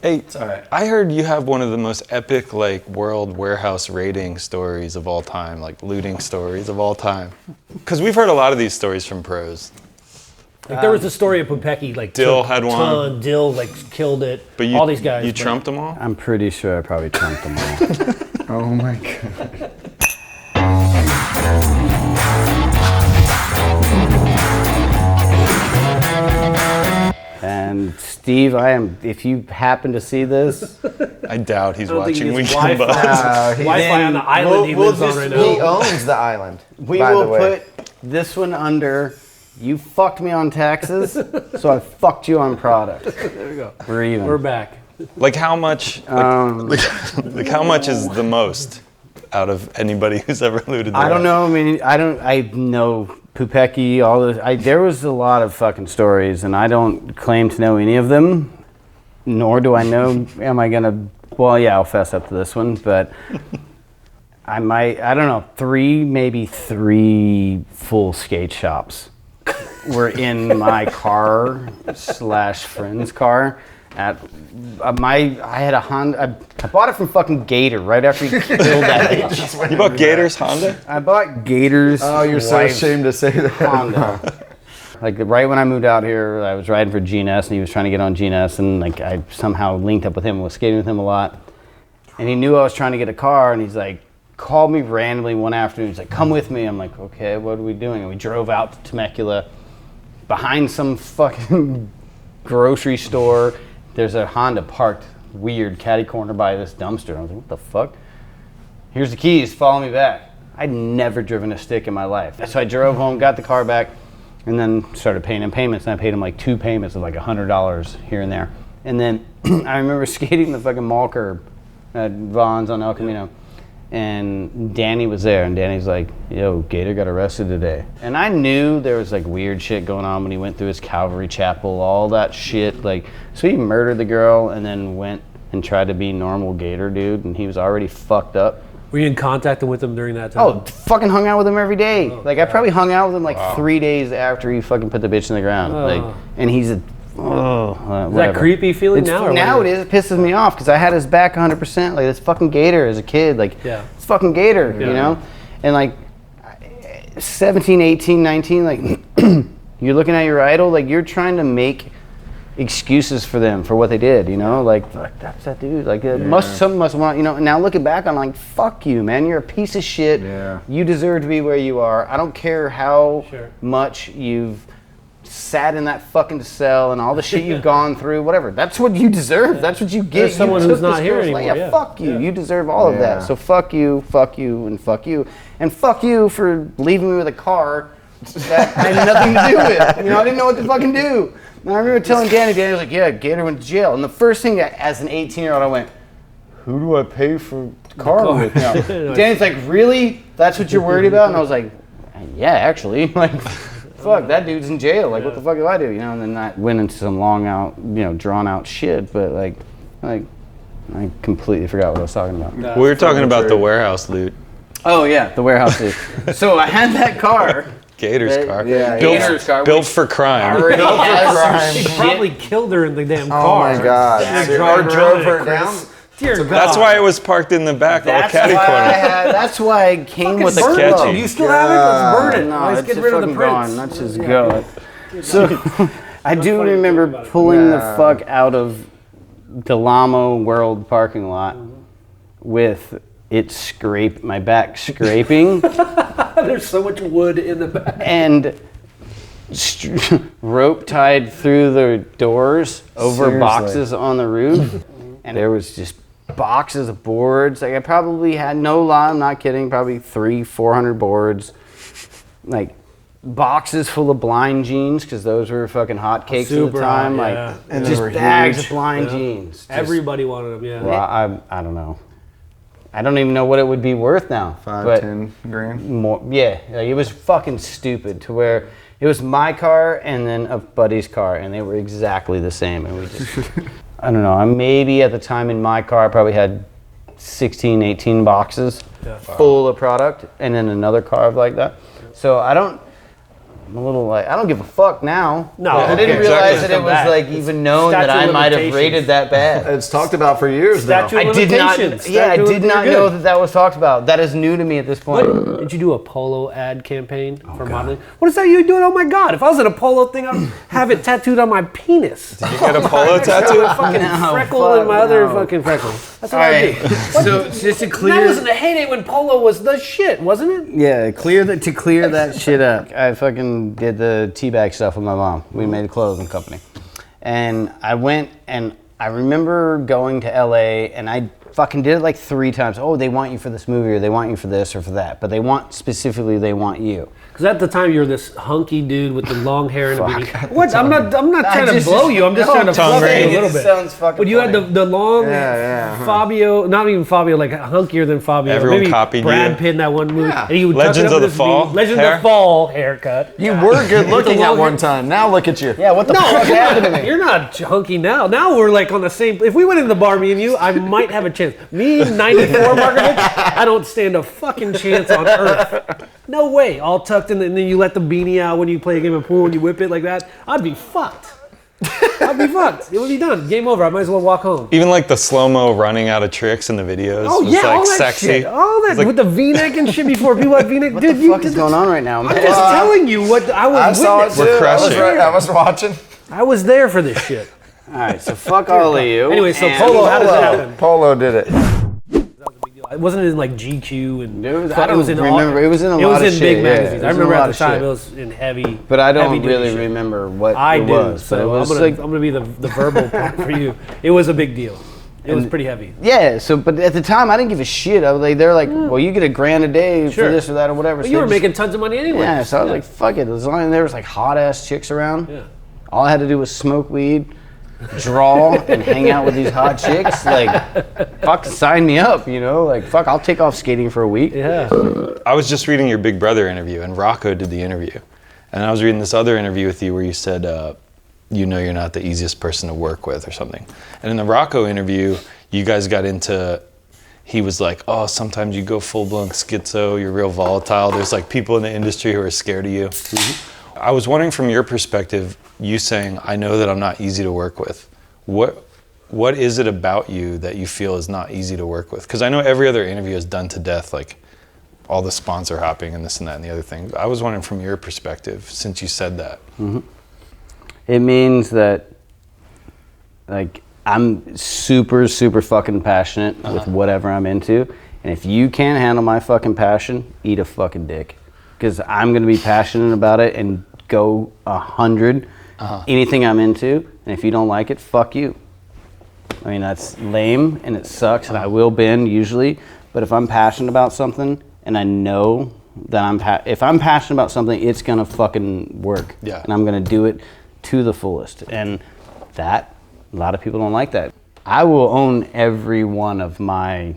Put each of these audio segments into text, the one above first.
Hey, It's all right. I heard you have one of the most epic, like, world warehouse raiding stories of all time, like looting stories of all time. Because we've heard a lot of these stories from pros. Like there was a story of Pupecki, like Dill took had a one. ton, Dill like killed it. But you, all these guys. You trumped them all? I'm pretty sure I probably trumped them all. Oh my god. And Steve, if you happen to see this, I doubt he's I don't think watching he gets Weekend Buzz. Wi-Fi on the island he lives on right now. He owns the island. we by will the way. put this one under, you fucked me on taxes, so I fucked you on product. There we go. We're even. We're back. Like how much? Like how much is the most out of anybody who's ever looted? I don't know. I mean, I know Pupecki, all this. There was a lot of fucking stories, and I don't claim to know any of them, nor do I know. Am I gonna? Well, yeah, I'll fess up to this one, but I might. I don't know. Maybe three full skate shops were in my car / friend's car. I had a Honda. I bought it from fucking Gator right after he killed that bitch. You bought Gator's Honda? I bought Gator's. Oh, you're so wife's ashamed to say that. Honda. Like right when I moved out here, I was riding for GNS, and he was trying to get on GNS, and like I somehow linked up with him and was skating with him a lot. And he knew I was trying to get a car, and he's like, called me randomly one afternoon. He's like, "Come with me." I'm like, "Okay, what are we doing?" And we drove out to Temecula, behind some fucking grocery store. There's a Honda parked weird catty corner by this dumpster. I was like, what the fuck? Here's the keys, follow me back. I'd never driven a stick in my life. So I drove home, got the car back, and then started paying him payments. And I paid him like 2 payments of like $100 here and there. And then I remember skating the fucking mall curb at Vaughn's on El Camino. And Danny was there, and Danny's like, yo, Gator got arrested today. And I knew there was like weird shit going on when he went through his Calvary Chapel, all that shit. Like, so he murdered the girl and then went and tried to be normal Gator dude, and he was already fucked up. Were you in contact with him during that time? Oh, fucking hung out with him every day. Oh, like, I probably hung out with him like 3 days after he fucking put the bitch in the ground. Oh. Like, and he's a, Is whatever. that creepy feeling now? Or Now what? it is. It pisses me off because I had his back 100%. Like, this fucking Gator as a kid. Like, Yeah. it's fucking Gator, you know? And like, 17, 18, 19, like, you're looking at your idol, like, you're trying to make excuses for them for what they did, you know? Like that's that dude. Like, some must want, you know? Now looking back, I'm like, fuck you, man. You're a piece of shit. Yeah. You deserve to be where you are. I don't care how Sure. much you've sat in that fucking cell and all the shit you've gone through, whatever. That's what you deserve. That's what you get. There's someone You who's took not this here girl's anymore, life. yeah. Fuck you. Yeah. You deserve all of that. Yeah. So fuck you, and fuck you. And fuck you for leaving me with a car that I had nothing to do with. You know, I didn't know what to fucking do. And I remember telling Danny was like, yeah, Gator went to jail. And the first thing as an 18-year-old, I went, who do I pay for the car with now? Danny's like, really? That's what you're worried about? And I was like, yeah, actually. Like, fuck, that dude's in jail. Like, what the fuck do I do? You know, and then I went into some long out, you know, drawn out shit. But like, I completely forgot what I was talking about. We were talking about the warehouse loot. Oh yeah, the warehouse dude. So I had that car. Gator's car. Yeah, Gator's car. Built for crime. Already has He some probably shit. killed her in the damn Oh car. my god. Yeah, Or drive drove around her it, down. Kris. Dear God. That's why it was parked in the back of the That's caddy why corner. that's why I came with a burn it. club. Sketchy. You still have it? Let's burn it. No, Let's it's get just rid of the fucking prints. gone. Let's just go. So I do remember pulling the fuck out of the Lamo World parking lot with it my back scraping There's so much wood in the back. and rope tied through the doors over Seriously. boxes on the roof. And there was just boxes of boards. Like, I probably had, no lie, I'm not kidding, probably 300-400 boards. Like, boxes full of blind jeans, because those were fucking hotcakes at the Super time. hot, Like, yeah. And they just were bags huge. of blind Yeah. jeans. Just- Everybody wanted them, yeah. well, I don't know. I don't even know what it would be worth now. 5-10 grand. More, yeah, like, it was fucking stupid to where it was my car and then a buddy's car, and they were exactly the same. And we just, I don't know, I maybe at the time in my car I probably had 16, 18 boxes Yeah. full of product, and then another car of like that. So I don't, I'm a little like, I don't give a fuck now. No, I didn't okay. realize Exactly. that it was Back. like even known that statute I of might have limitations. rated that bad. It's talked about for years now. Statute of I did not. limitations. Yeah, I Statute did not you're know good. that was talked about. That is new to me at this point. Did you do a polo ad campaign for modeling? What is that you doing? Oh my God! If I was in a polo thing, I'd have it tattooed on my penis. You get a polo A tattoo? fucking No, freckle fuck and my other no. fucking freckle. That's what All I right. do. So just to That clear. was in the heyday when polo was the shit, wasn't it? Yeah, to clear that shit up. I fucking did the teabag stuff with my mom. We made a clothing company. And I went and I remember going to LA and I fucking did it like 3 times. Oh, they want you for this movie or they want you for this or for that. But they want you. Because at the time you were this hunky dude with the long hair and a Fuck. beanie. What? I'm not trying to just- blow you. I'm just no, trying to tongue fluff ring. you a It little bit. sounds fucking But you had funny. the long Yeah. Fabio, not even Fabio, like hunkier than Fabio. Everyone Maybe copied Brad you. Pitt in that one movie. Yeah. And he would tuck it Legends up of with the his Fall beanie. Legends hair? of the Fall haircut. You were good looking long at one hair. time. Now look at you. Yeah, what the fuck happened to me? You're not hunky now. Now we're like on the same. If we went in the bar, me and you, I might have a chance. Me, 94 Markovich, I don't stand a fucking chance on earth. No way. All tucked in, and then you let the beanie out when you play a game of pool and you whip it like that. I'd be fucked. I'd be fucked. It would be done. Game over. I might as well walk home. Even like the slow-mo running out of tricks in the videos Oh was yeah, like all that sexy. shit. All that It's like- with the V-neck and shit before people had V-neck. What Dude, the you fuck is going on right now? I'm just telling you what I was I saw it witnessing. too. crushing. I was watching. I was there for this shit. All right, so fuck all of you. Anyway, so and- Polo, how does it happen? Polo did it. It wasn't in like GQ and It was- I don't in remember. It was in a it lot was of in big shit, yeah. magazines. It I was in a remember lot at the of time shit. it was in heavy. But I don't heavy-duty really shit. remember what I it do. was. So But it was I'm like, gonna be the verbal part for you. It was a big deal. It was pretty heavy. yeah. So, but at the time, I didn't give a shit. I was like, they're like, well, you get $1,000 a day Sure. for this or that or whatever. But So you they were just- making tons of money anyway. Yeah. So I was like, fuck it. As long as there was like hot ass chicks around, Yeah. all I had to do was smoke weed, draw, and hang out with these hot chicks. Like, fuck, sign me up. You know, like, fuck, I'll take off skating for a week. Yeah. I was just reading your Big Brother interview, and Rocco did the interview. And I was reading this other interview with you where you said, you know you're not the easiest person to work with or something. And in the Rocco interview, you guys got into, he was like, oh, sometimes you go full-blown schizo, you're real volatile. There's like people in the industry who are scared of you. Mm-hmm. I was wondering from your perspective, you saying, I know that I'm not easy to work with. What is it about you that you feel is not easy to work with? Because I know every other interview is done to death, like all the sponsor hopping and this and that and the other thing. I was wondering from your perspective, since you said that. Mm-hmm. It means that, like, I'm super, super fucking passionate with whatever I'm into. And if you can't handle my fucking passion, eat a fucking dick. Because I'm going to be passionate about it and go 100, anything I'm into. And if you don't like it, fuck you. I mean, that's lame and it sucks and I will bend usually. But if I'm passionate about something and I know that if I'm passionate about something, it's going to fucking work. Yeah. And I'm going to do it to the fullest. And that, a lot of people don't like that. I will own every one of my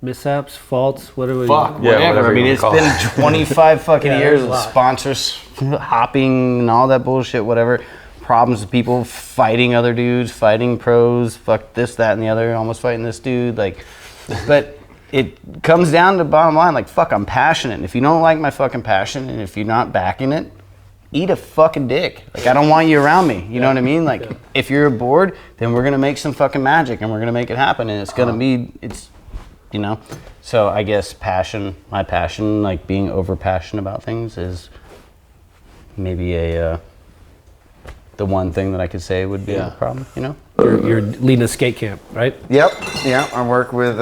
Mishaps, faults, whatever. fuck, Yeah, whatever. whatever I mean, you it's wanna call been 25 fucking Yeah, years there's a of lot. sponsors hopping and all that bullshit, whatever. Problems with people fighting other dudes, fighting pros, fuck this, that, and the other, almost fighting this dude. Like, but it comes down to bottom line, like, fuck, I'm passionate. And if you don't like my fucking passion and if you're not backing it, eat a fucking dick. Like, I don't want you around me. You know what I mean? Like, if you're bored, then we're gonna make some fucking magic and we're gonna make it happen. And it's gonna be, you know. So I guess my passion, like being over passionate about things, is maybe the one thing that I could say would be a problem. You know. You're leading a skate camp, right? Yep. Yeah. I work with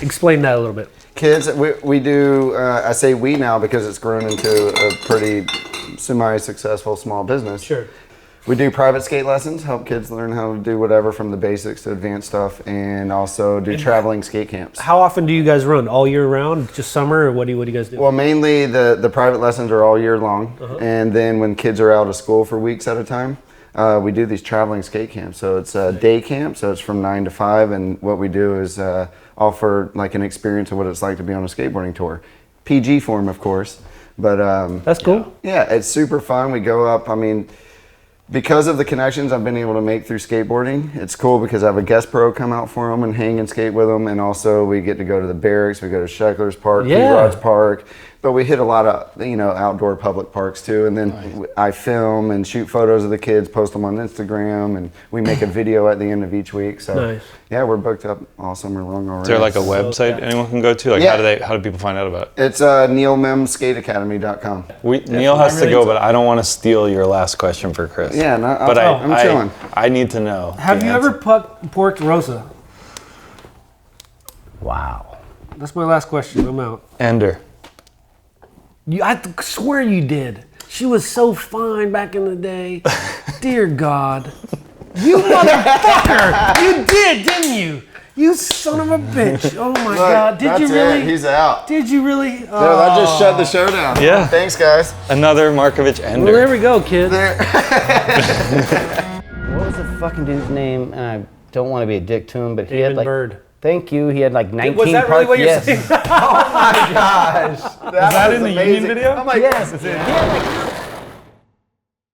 Explain that a little bit. kids. We do. I say we now because it's grown into a pretty semi-successful small business. Sure. We do private skate lessons, help kids learn how to do whatever from the basics to advanced stuff, and also do traveling skate camps. How often do you guys run? All year round? Just summer, or what do you guys do? Well, mainly the private lessons are all year long, and then when kids are out of school for weeks at a time, we do these traveling skate camps. So it's a day camp, so it's from 9 to 5, and what we do is offer like an experience of what it's like to be on a skateboarding tour. PG form, of course, but That's cool. yeah, it's super fun. We go up, I mean, because of the connections I've been able to make through skateboarding, it's cool because I have a guest pro come out for them and hang and skate with them, and also we get to go to the barracks, we go to Sheckler's Park, Yeah. P-Rod's Park, But we hit a lot of, outdoor public parks too. And then I film and shoot photos of the kids, post them on Instagram, and we make a video at the end of each week. So Nice. yeah, we're booked up all summer long already. Is there like a website anyone can go to? Like how do people find out about it? It's Neal Mims Skate Academy.com. Neal has to go, but I don't want to steal your last question for Kris. Yeah, no, I'm chilling. I need to know. Have you ever porked Rosa? Wow. That's my last question. I'm out. Ender. I swear you did. She was so fine back in the day. Dear God. You motherfucker! You did, didn't you? You son of a bitch. Oh my God. Did you really? He's out. Did you really? No, that just shut the show down. Yeah. Thanks, guys. Another Markovich Ender. Well, there we go, kid. What was the fucking dude's name? And I don't want to be a dick to him, but he had David like. Bird. Thank you. He had like 19 Was that really what you're yes. saying? Oh my gosh. That in the Union video? I'm like, Yes. He had like